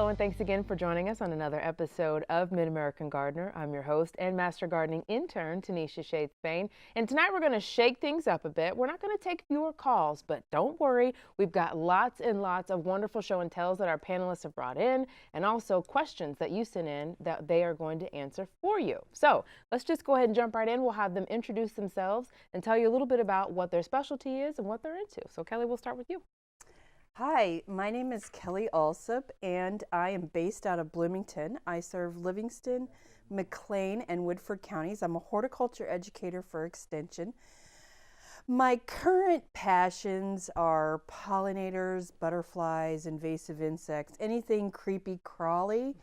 Hello, and thanks again for joining us on another episode of Mid-American Gardener. I'm your host and Master Gardening Intern, Tinisha Shade-Spain. And tonight we're going to shake things up a bit. We're not going to take viewer calls, but don't worry. We've got lots and lots of wonderful show and tells that our panelists have brought in, and also questions that you sent in that they are going to answer for you. So let's just go ahead and jump right in. We'll have them introduce themselves and tell you a little bit about what their specialty is and what they're into. So Kelly, we'll start with you. Hi, my name is Kelly Allsup, and I am based out of Bloomington. I serve Livingston, McLean, and Woodford counties. I'm a horticulture educator for Extension. My current passions are pollinators, butterflies, invasive insects, anything creepy crawly.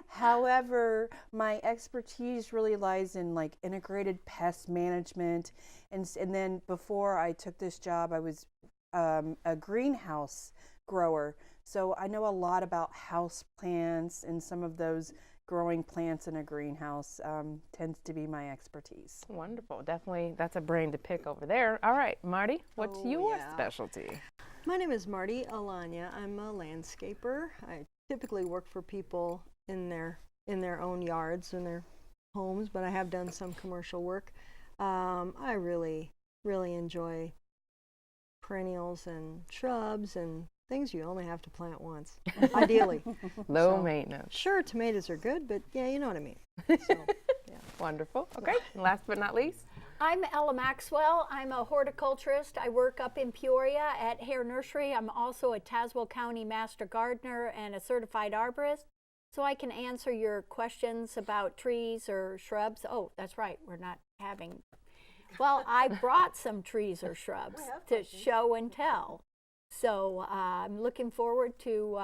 However, my expertise really lies in like integrated pest management. And then before I took this job, I was a greenhouse grower, so I know a lot about house plants, and some of those growing plants in a greenhouse tends to be my expertise. Wonderful. Definitely, that's a brain to pick over there. All right, Martie, what's your specialty? My name is Martie Alagna. I'm a landscaper. I typically work for people in their own yards and their homes, but I have done some commercial work. I really enjoy perennials and shrubs and things you only have to plant once, ideally. Low maintenance. Sure, tomatoes are good, but yeah, you know what I mean. So, yeah. Wonderful. Okay, and last but not least. I'm Ella Maxwell. I'm a horticulturist. I work up in Peoria at Hare Nursery. I'm also a Tazewell County Master Gardener and a certified arborist. So I can answer your questions about trees or shrubs. Oh, that's right, we're not having. Well, I brought some trees or shrubs to show and tell. So I'm looking forward to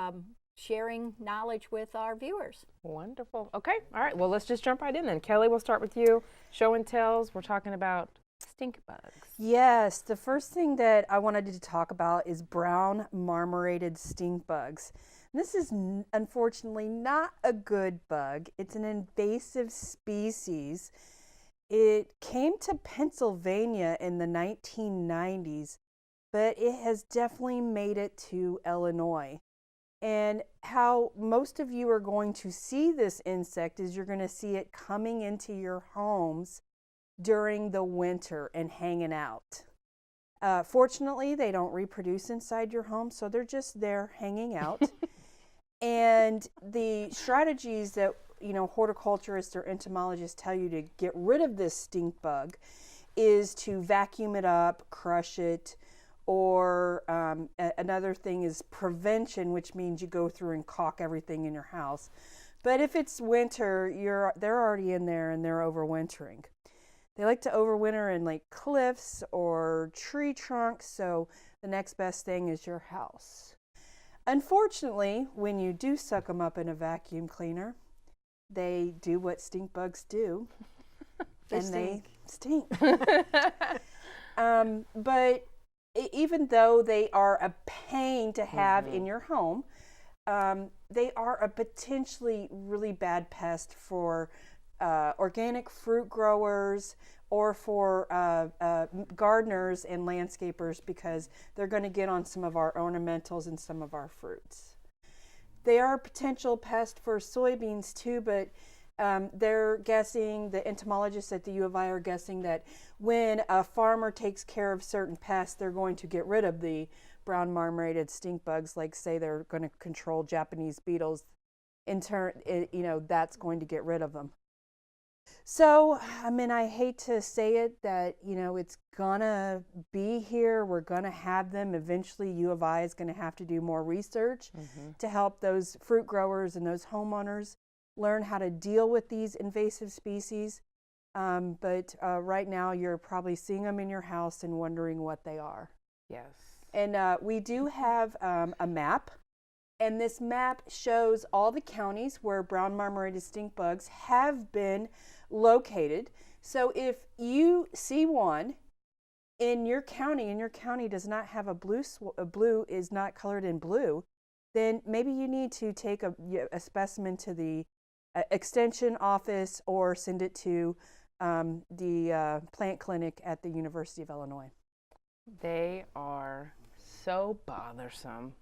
sharing knowledge with our viewers. Wonderful. Okay. All right. Well, let's just jump right in then. Kelly, we'll start with you. Show and tells. We're talking about stink bugs. Yes, the first thing that I wanted to talk about is brown marmorated stink bugs. This is unfortunately not a good bug. It's an invasive species. It came to Pennsylvania in the 1990s, but it has definitely made it to Illinois. And how most of you are going to see this insect is you're going to see it coming into your homes during the winter and hanging out. Fortunately, they don't reproduce inside your home, so they're just there hanging out. And the strategies that horticulturists or entomologists tell you to get rid of this stink bug is to vacuum it up, crush it, or another thing is prevention, which means you go through and caulk everything in your house. But if it's winter, they're already in there and they're overwintering. They like to overwinter in like cliffs or tree trunks, so the next best thing is your house. Unfortunately, when you do suck them up in a vacuum cleaner, they do what stink bugs do, they stink. But even though they are a pain to have in your home, they are a potentially really bad pest for organic fruit growers or for gardeners and landscapers, because they're going to get on some of our ornamentals and some of our fruits. They are a potential pest for soybeans too, but they're guessing, the entomologists at the U of I are guessing that when a farmer takes care of certain pests, they're going to get rid of the brown marmorated stink bugs, like say they're going to control Japanese beetles. In turn, that's going to get rid of them. So, I mean, I hate to say it that, it's gonna be here. We're gonna have them. Eventually, U of I is gonna have to do more research to help those fruit growers and those homeowners learn how to deal with these invasive species. But right now, you're probably seeing them in your house and wondering what they are. Yes. And we do have a map. And this map shows all the counties where brown marmorated stink bugs have been located. So if you see one in your county and your county does not have a blue is not colored in blue, then maybe you need to take a specimen to the extension office or send it to the plant clinic at the University of Illinois. They are so bothersome.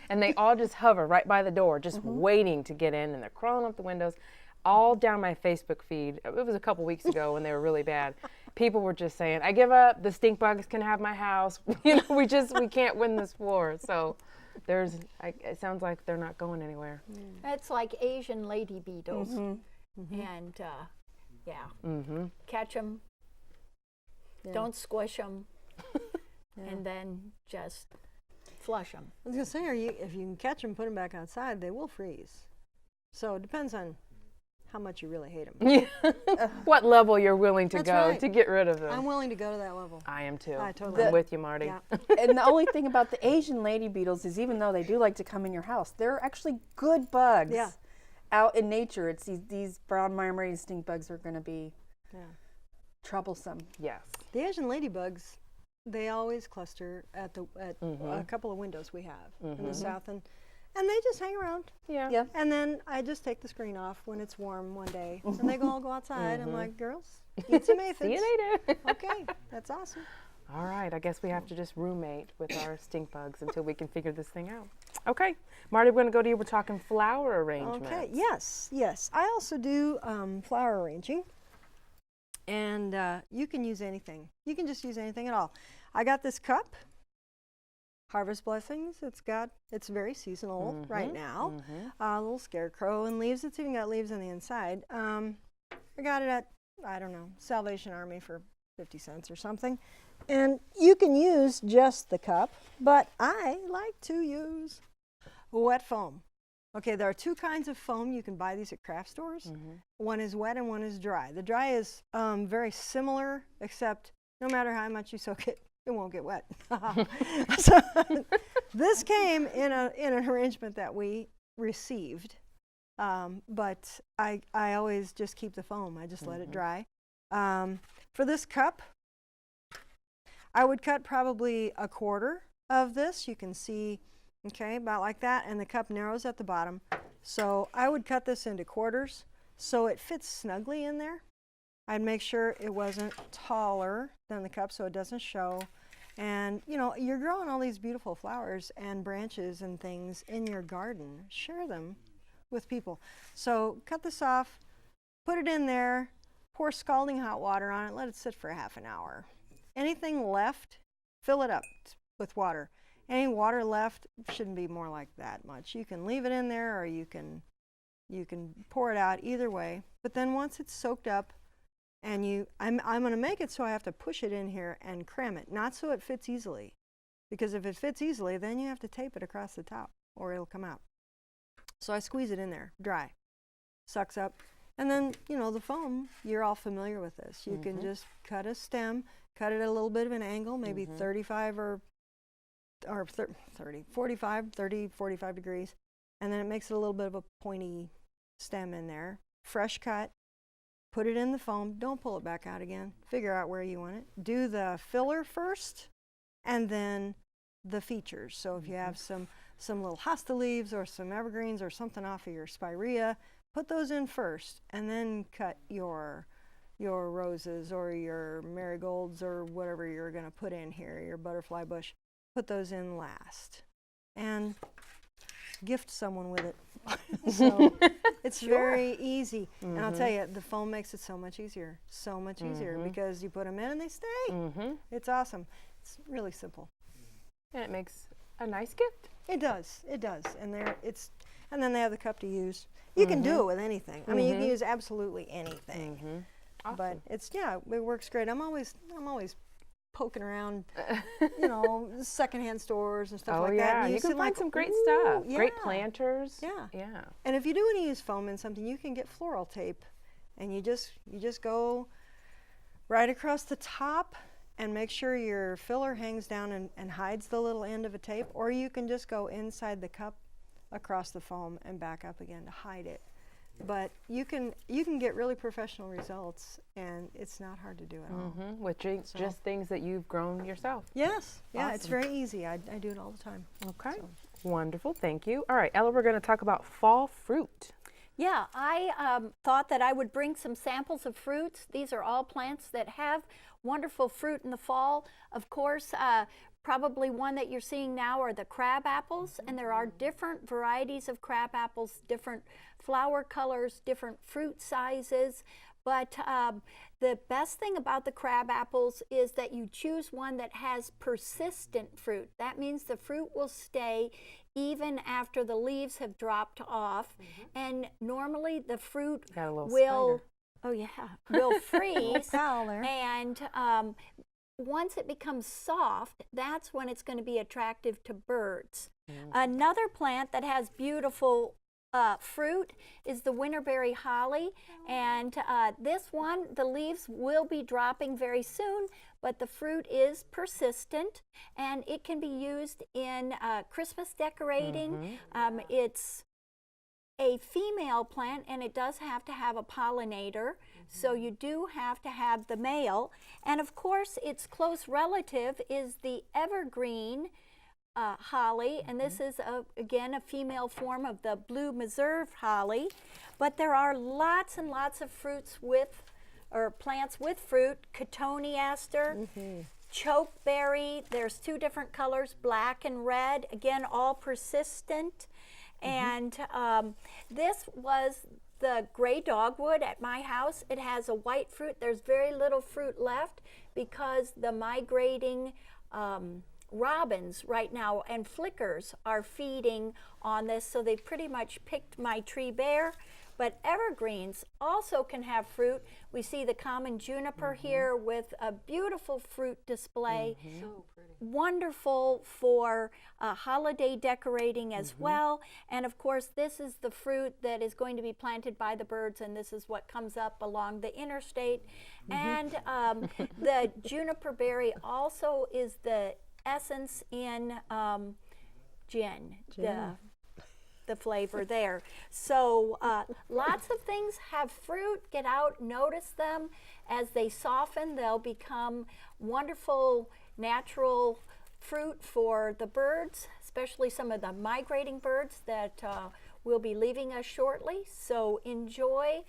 And they all just hover right by the door, just waiting to get in, and they're crawling up the windows. All down my Facebook feed, it was a couple weeks ago when they were really bad. People were just saying, I give up, the stink bugs can have my house. We can't win this war. So it sounds like they're not going anywhere. It's like Asian lady beetles. And catch them, don't squish them, and then just flush them. I was going to say, if you can catch them, put them back outside, they will freeze. So it depends on how much you really hate them. What level you're willing to That's go right. to get rid of them. I'm willing to go to that level. I am too. I totally I'm with you, Martie. Yeah. And the only thing about the Asian lady beetles is even though they do like to come in your house, they're actually good bugs. Yeah. Out in nature, it's these brown marmorated stink bugs are going to be troublesome. Yes. The Asian ladybugs, they always cluster at a couple of windows we have in the south, and they just hang around. Yeah. And then I just take the screen off when it's warm one day, and they all go outside. I'm like, girls, eat some aphids. See you later. Okay, that's awesome. All right, I guess we have to just roommate with our stink bugs until we can figure this thing out. Okay, Martie, we're going to go to you. We're talking flower arrangements. Okay, yes. I also do flower arranging, and you can use anything. You can just use anything at all. I got this cup, Harvest Blessings. It's very seasonal right now. A little scarecrow and leaves. It's even got leaves on the inside. I got it at, I don't know, Salvation Army for 50 cents or something. And you can use just the cup, but I like to use wet foam. Okay, there are two kinds of foam. You can buy these at craft stores. One is wet and one is dry. The dry is very similar, except no matter how much you soak it, it won't get wet. So this came in an arrangement that we received, but I always just keep the foam. I just let it dry. For this cup, I would cut probably a quarter of this. You can see, okay, about like that, and the cup narrows at the bottom. So I would cut this into quarters so it fits snugly in there. I'd make sure it wasn't taller than the cup so it doesn't show. And, you know, you're growing all these beautiful flowers and branches and things in your garden. Share them with people. So cut this off, put it in there, pour scalding hot water on it, let it sit for a half an hour. Anything left, fill it up with water. Any water left shouldn't be more like that much. You can leave it in there or you can pour it out, either way. But then once it's soaked up, and I'm going to make it so I have to push it in here and cram it, not so it fits easily. Because if it fits easily, then you have to tape it across the top or it'll come out. So I squeeze it in there, dry, sucks up. And then, you know, the foam, you're all familiar with this. You can just cut a stem, cut it at a little bit of an angle, maybe 35 or 45 degrees. And then it makes it a little bit of a pointy stem in there. Fresh cut. Put it in the foam. Don't pull it back out again. Figure out where you want it. Do the filler first, and then the features. So if you have some little hosta leaves or some evergreens or something off of your spirea, put those in first, and then cut your roses or your marigolds or whatever you're going to put in here, your butterfly bush. Put those in last, and gift someone with it. So it's very easy. And I'll tell you, the foam makes it so much easier, because you put them in and they stay. It's awesome. It's really simple. And it makes a nice gift. It does. And then they have the cup to use. You can do it with anything. I mean, you can use absolutely anything. Awesome. But it works great. I'm always poking around, you know, secondhand stores and stuff like that. And you can find some great stuff. Great planters. Yeah. And if you do want to use foam in something, you can get floral tape, and you just go right across the top and make sure your filler hangs down and hides the little end of a tape, or you can just go inside the cup across the foam and back up again to hide it. But you can get really professional results, and it's not hard to do at all. With just things that you've grown yourself. Yes. Yeah, Awesome. it's very easy. I do it all the time. Okay. Wonderful. Thank you. All right, Ella, we're going to talk about fall fruit. Yeah, I thought that I would bring some samples of fruits. These are all plants that have wonderful fruit in the fall. Of course, Probably one that you're seeing now are the crab apples, and there are different varieties of crab apples, different flower colors, different fruit sizes. But the best thing about the crab apples is that you choose one that has persistent fruit. That means the fruit will stay even after the leaves have dropped off. And normally the fruit will, will freeze. And once it becomes soft, that's when it's going to be attractive to birds. Another plant that has beautiful fruit is the winterberry holly, and this one, the leaves will be dropping very soon, but the fruit is persistent, and it can be used in Christmas decorating. It's a female plant, and it does have to have a pollinator, so you do have to have the male. And of course, its close relative is the evergreen holly, and this is again a female form of the blue meserve holly. But there are lots and lots of fruits with, or plants with fruit: cotoneaster, chokeberry. There's two different colors, black and red, again all persistent. And this was the gray dogwood at my house. It has a white fruit. There's very little fruit left because the migrating robins right now and flickers are feeding on this, so they pretty much picked my tree bare. But evergreens also can have fruit. We see the common juniper here with a beautiful fruit display. So pretty. Wonderful for holiday decorating as well. And of course, this is the fruit that is going to be planted by the birds, and this is what comes up along the interstate. And the juniper berry also is the essence in gin. The flavor there. So lots of things have fruit. Get out, notice them. As they soften, they'll become wonderful natural fruit for the birds, especially some of the migrating birds that will be leaving us shortly. So enjoy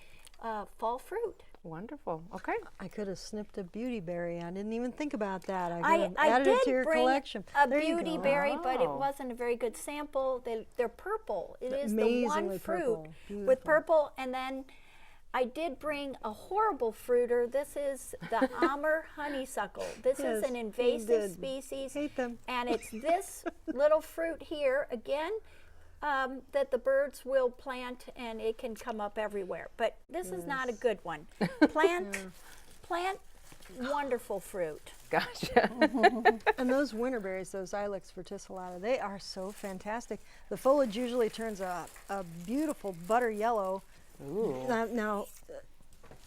fall fruit. Wonderful. Okay. I could have snipped a beauty berry. I didn't even think about that. I added did it to your bring collection. A beauty berry, but it wasn't a very good sample. They're purple. It is the one fruit with purple. And then I did bring a horrible fruiter. This is the Amur honeysuckle. This is an invasive species. Hate them. And it's this little fruit here, again, that the birds will plant, and it can come up everywhere. But this is not a good one. Plant wonderful fruit. Gotcha. And those winterberries, those Ilex verticillata, they are so fantastic. The foliage usually turns a beautiful butter yellow. Ooh. Now,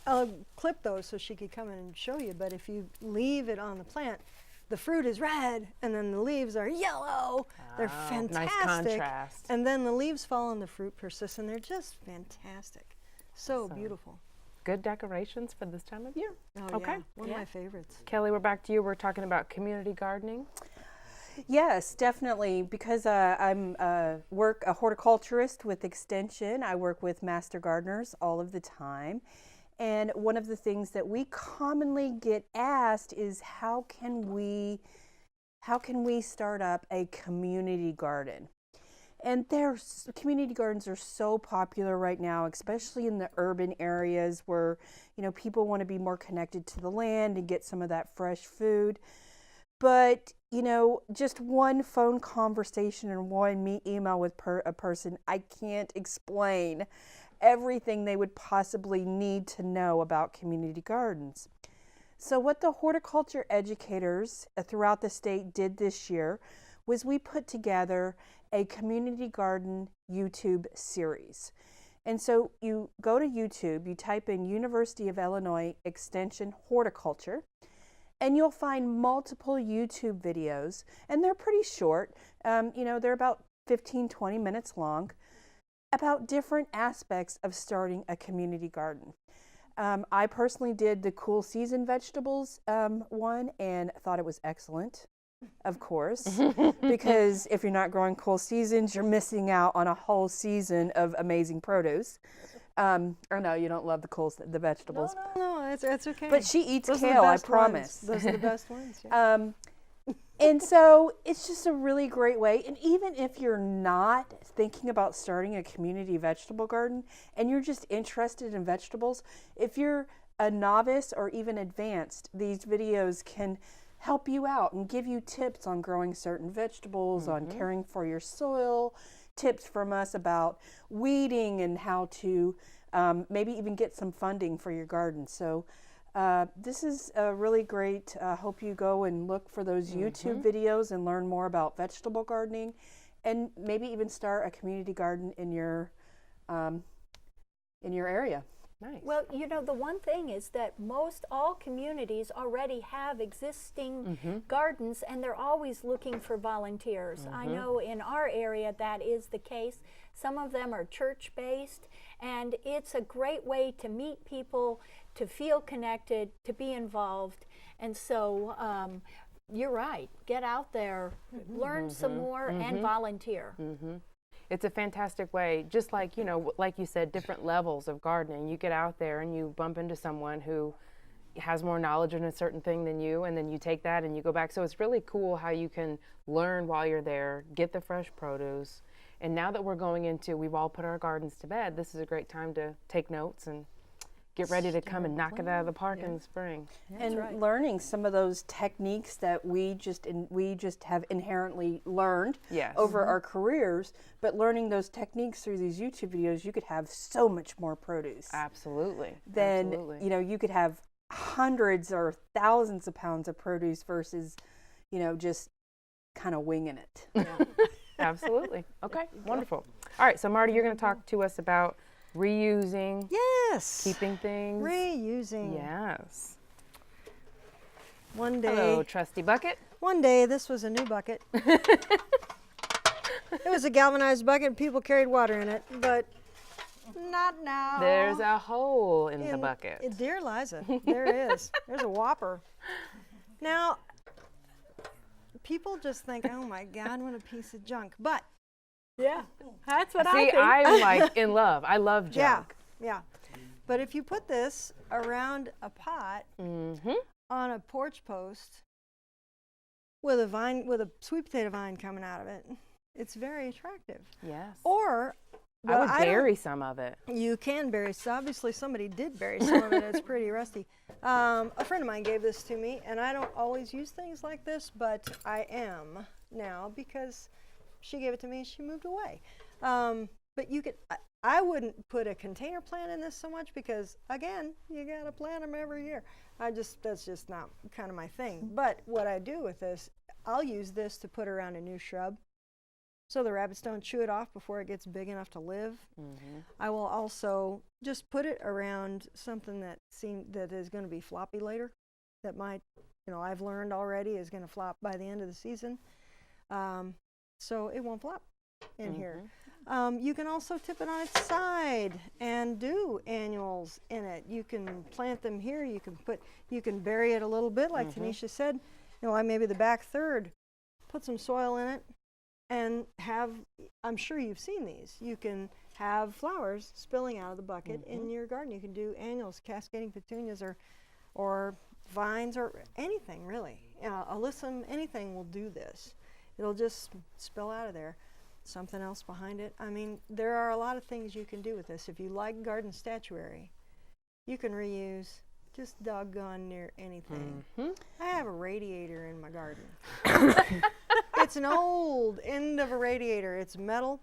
I'll clip those so she could come in and show you, but if you leave it on the plant, the fruit is red, and then the leaves are yellow. They're fantastic. Nice contrast. And then the leaves fall and the fruit persists, and they're just fantastic. So beautiful. Good decorations for this time of year. Oh, okay. Yeah. One of my favorites. Kelly, we're back to you. We're talking about community gardening. Yes, definitely, because I'm a horticulturist with Extension. I work with master gardeners all of the time. And one of the things that we commonly get asked is how can we start up a community garden? And community gardens are so popular right now, especially in the urban areas where, people want to be more connected to the land and get some of that fresh food. But, just one phone conversation and one email with a person, I can't explain everything they would possibly need to know about community gardens. So what the horticulture educators throughout the state did this year was we put together a community garden YouTube series. And so you go to YouTube, you type in University of Illinois Extension Horticulture, and you'll find multiple YouTube videos, and they're pretty short. They're about 15-20 minutes long, about different aspects of starting a community garden. I personally did the cool season vegetables one and thought it was excellent, of course, because if you're not growing cool seasons, you're missing out on a whole season of amazing produce. Or no, you don't love the vegetables. No, that's okay. But she eats kale, I promise. Those are the best ones. Yeah. And so it's just a really great way. And even if you're not thinking about starting a community vegetable garden and you're just interested in vegetables, if you're a novice or even advanced, these videos can help you out and give you tips on growing certain vegetables, on caring for your soil, tips from us about weeding and how to maybe even get some funding for your garden. So this is really great. Hope you go and look for those YouTube videos and learn more about vegetable gardening, and maybe even start a community garden in your area. Nice. Well, you know, the one thing is that most all communities already have existing gardens, and they're always looking for volunteers. I know in our area that is the case. Some of them are church-based, and it's a great way to meet people, to feel connected, to be involved. And so you're right. Get out there, learn some more, and volunteer. It's a fantastic way, just like, you know, like you said, different levels of gardening. You get out there and you bump into someone who has more knowledge in a certain thing than you, and then you take that and you go back. So it's really cool how you can learn while you're there, get the fresh produce. And now that we're going into, we've all put our gardens to bed, this is a great time to take notes and get ready to come and knock it out of the park in the spring. And learning some of those techniques that we just have inherently learned over our careers, but learning those techniques through these YouTube videos, you could have so much more produce. Absolutely. Then you know, you could have hundreds or thousands of pounds of produce versus, you know, just kind of winging it. Absolutely. Okay, wonderful. All right, so Martie, you're going to talk to us about reusing, keeping things. Reusing. Yes. One day. Hello, trusty bucket. One day, this was a new bucket. It was a galvanized bucket and people carried water in it, but not now. There's a hole in the bucket. Dear Liza, there is. There's a whopper. Now, people just think, oh my God, what a piece of junk. But Yeah, that's what I See, think. I'm like in love. I love junk. yeah. But if you put this around a pot on a porch post with a vine, with a sweet potato vine coming out of it, it's very attractive. Yes. Or I would bury some of it. you can bury. So obviously, somebody did bury some of it. It's pretty rusty. A friend of mine gave this to me, and I don't always use things like this, but I am now because she gave it to me and she moved away. But you could, I wouldn't put a container plant in this so much because, again, you gotta plant them every year. That's just not kind of my thing. But what I do with this, I'll use this to put around a new shrub so the rabbits don't chew it off before it gets big enough to live. I will also just put it around something that is going to be floppy later, that might, you know, I've learned already is going to flop by the end of the season. So it won't flop in here. You can also tip it on its side and do annuals in it. You can plant them here. You can bury it a little bit, like Tinisha said. You know, maybe the back third, put some soil in it, and have, I'm sure you've seen these. You can have flowers spilling out of the bucket in your garden. You can do annuals, cascading petunias, or vines, or anything really. Alyssum, anything will do this. It'll just spill out of there. Something else behind it. I mean, there are a lot of things you can do with this. If you like garden statuary, you can reuse just doggone near anything. I have a radiator in my garden. It's an old end of a radiator. It's metal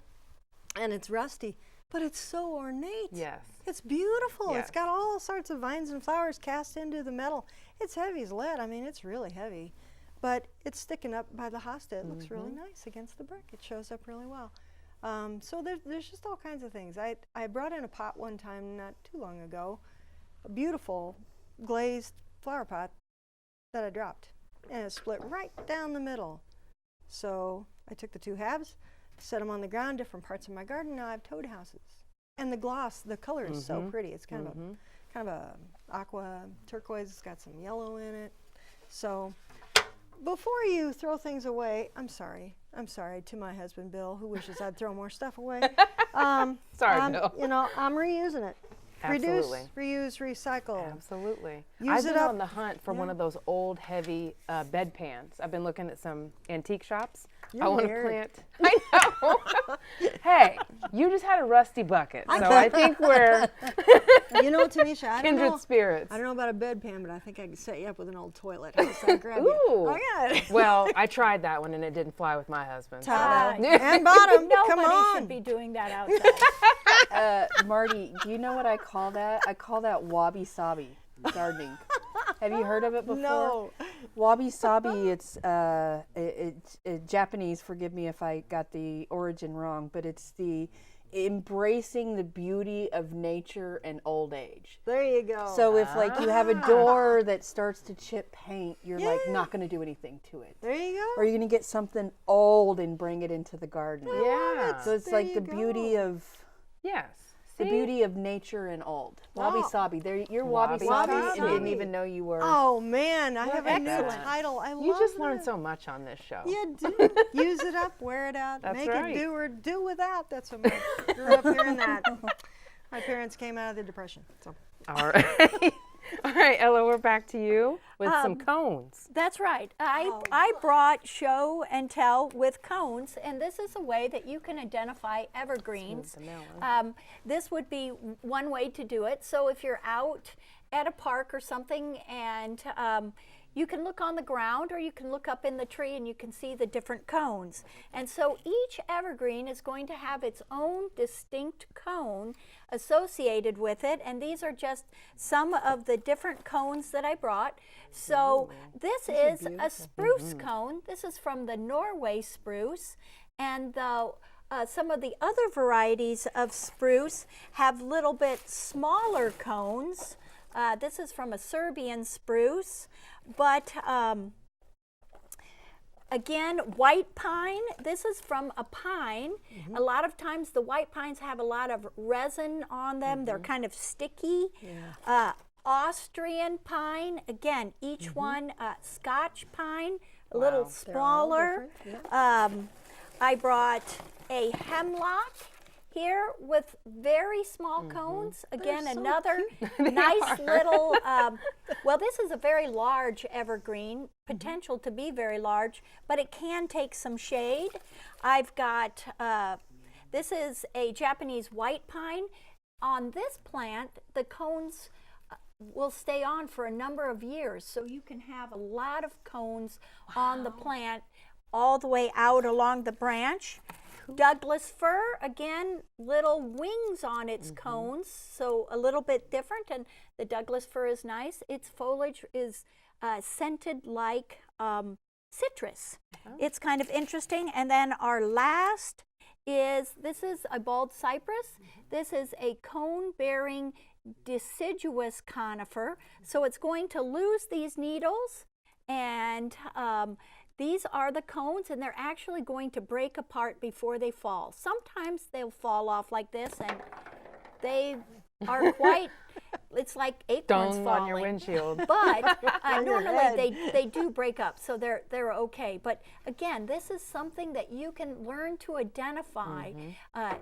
and it's rusty, but it's so ornate. Yes. It's beautiful. Yes. It's got all sorts of vines and flowers cast into the metal. It's heavy as lead. I mean, it's really heavy. But it's sticking up by the hosta. It looks really nice against the brick. It shows up really well. So there's just all kinds of things. I brought in a pot one time not too long ago, a beautiful glazed flower pot that I dropped. And it split right down the middle. So I took the two halves, set them on the ground, different parts of my garden. Now I have toad houses. And the gloss, the color is so pretty. It's kind of a aqua turquoise. It's got some yellow in it. So before you throw things away, I'm sorry to my husband Bill, who wishes I'd throw more stuff away. Sorry, Bill. You know, I'm reusing it. Absolutely. Reduce, reuse, recycle. Absolutely. Use I've it been up. on the hunt for one of those old, heavy bed pans. I've been looking at some antique shops. I want to weird. plant. I know. Hey, you just had a rusty bucket, so I think we're You know, Tanisha, I don't kindred know. spirits. I don't know about a bedpan, but I think I could set you up with an old toilet. How does that grab you? Ooh. Oh, yeah. Well, I tried that one and it didn't fly with my husband. so- And bottom. Come Nobody on. should be doing that outside. Martie, do you know what I call that? I call that wabi-sabi gardening. Have you heard of it before? No. Wabi-sabi, it's Japanese, forgive me if I got the origin wrong, but it's the embracing the beauty of nature and old age. There you go. So if like you have a door that starts to chip paint, you're like not going to do anything to it. there you go. Or you're going to get something old and bring it into the garden. Yeah. So it's There like you the beauty go. of Yes. the See? beauty of nature and old. Wow. Wabi-sabi. There, you're wabi-sabi and Wabi-sabi. didn't even know you were. Oh man, I have a new excellent. title. I love You just that. learned so much on this show. You do. Use it up, wear it out, That's make right. it do or do without. That's what I grew up hearing that. My parents came out of the Depression. So. All right. All right, Ella, we're back to you with some cones. That's right. I brought show and tell with cones, and this is a way that you can identify evergreens. This would be one way to do it. So if you're out at a park or something and you can look on the ground or you can look up in the tree and you can see the different cones. And so each evergreen is going to have its own distinct cone associated with it, and these are just some of the different cones that I brought. So this is a spruce cone. This is from the Norway spruce, and some of the other varieties of spruce have little bit smaller cones. This is from a Serbian spruce, but again, white pine, this is from a pine. A lot of times the white pines have a lot of resin on them. They're kind of sticky. Austrian pine, again, each one, Scotch pine, a little smaller. I brought a hemlock here with very small cones. Again, another nice little, well, this is a very large evergreen, potential to be very large, but it can take some shade. I've got, this is a Japanese white pine. On this plant, the cones will stay on for a number of years, so you can have a lot of cones on the plant all the way out along the branch. Douglas fir, again, little wings on its cones, so a little bit different, and the Douglas fir is nice. Its foliage is scented like citrus. It's kind of interesting. And then our last is, this is a bald cypress. This is a cone-bearing deciduous conifer, so it's going to lose these needles, and these are the cones, and they're actually going to break apart before they fall. Sometimes they'll fall off like this, and they are quite, it's like acorns Stones falling. on your windshield. But normally they do break up, so they're okay. But again, this is something that you can learn to identify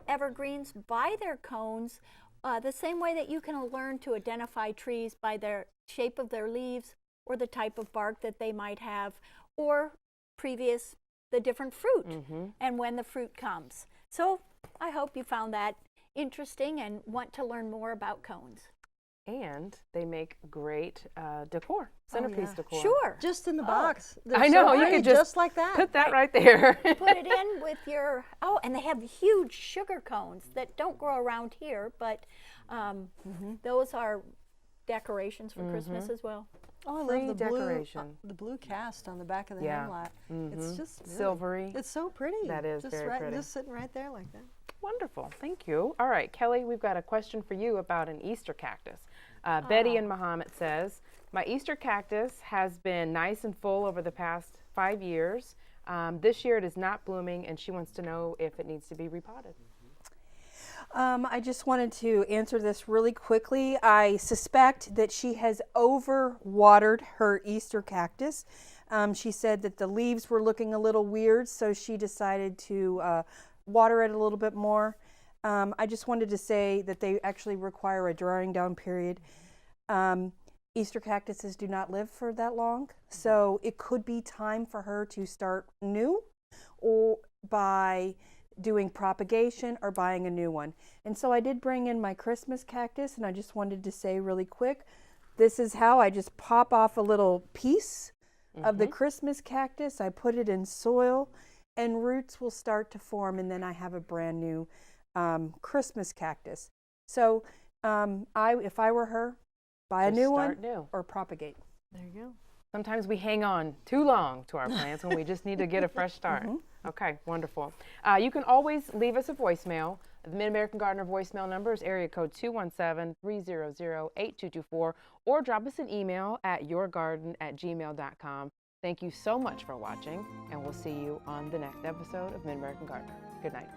evergreens by their cones, the same way that you can learn to identify trees by their shape of their leaves or the type of bark that they might have, or the different fruit and when the fruit comes. So I hope you found that interesting and want to learn more about cones. And they make great decor, centerpiece decor. Sure. Just in the box. I know, you Right, could just like that. Put that right there. Put it in with your, and they have huge sugar cones that don't grow around here, but those are decorations for Christmas as well. Oh, I Free love the decoration. blue cast on the back of the Yeah. hemlock. It's just really, Silvery. It's so pretty. That is just very pretty. Just sitting right there like that. Wonderful, thank you. All right, Kelly, we've got a question for you about an Easter cactus. Betty in Muhammad says, my Easter cactus has been nice and full over the past 5 years. This year it is not blooming, and she wants to know if it needs to be repotted. I just wanted to answer this really quickly. I suspect that she has overwatered her Easter cactus. She said that the leaves were looking a little weird, so she decided to water it a little bit more. I just wanted to say that they actually require a drying down period. Easter cactuses do not live for that long, so it could be time for her to start new, or by doing propagation or buying a new one. And so I did bring in my Christmas cactus, and I just wanted to say really quick, this is how I just pop off a little piece of the Christmas cactus. I put it in soil, and roots will start to form, and then I have a brand new Christmas cactus. So if I were her, buy a new one or propagate. There you go. Sometimes we hang on too long to our plants when we just need to get a fresh start. Okay, wonderful. You can always leave us a voicemail. The Mid-American Gardener voicemail number is area code 217-300-8224, or drop us an email at yourgarden@gmail.com. Thank you so much for watching, and we'll see you on the next episode of Mid-American Gardener. Good night.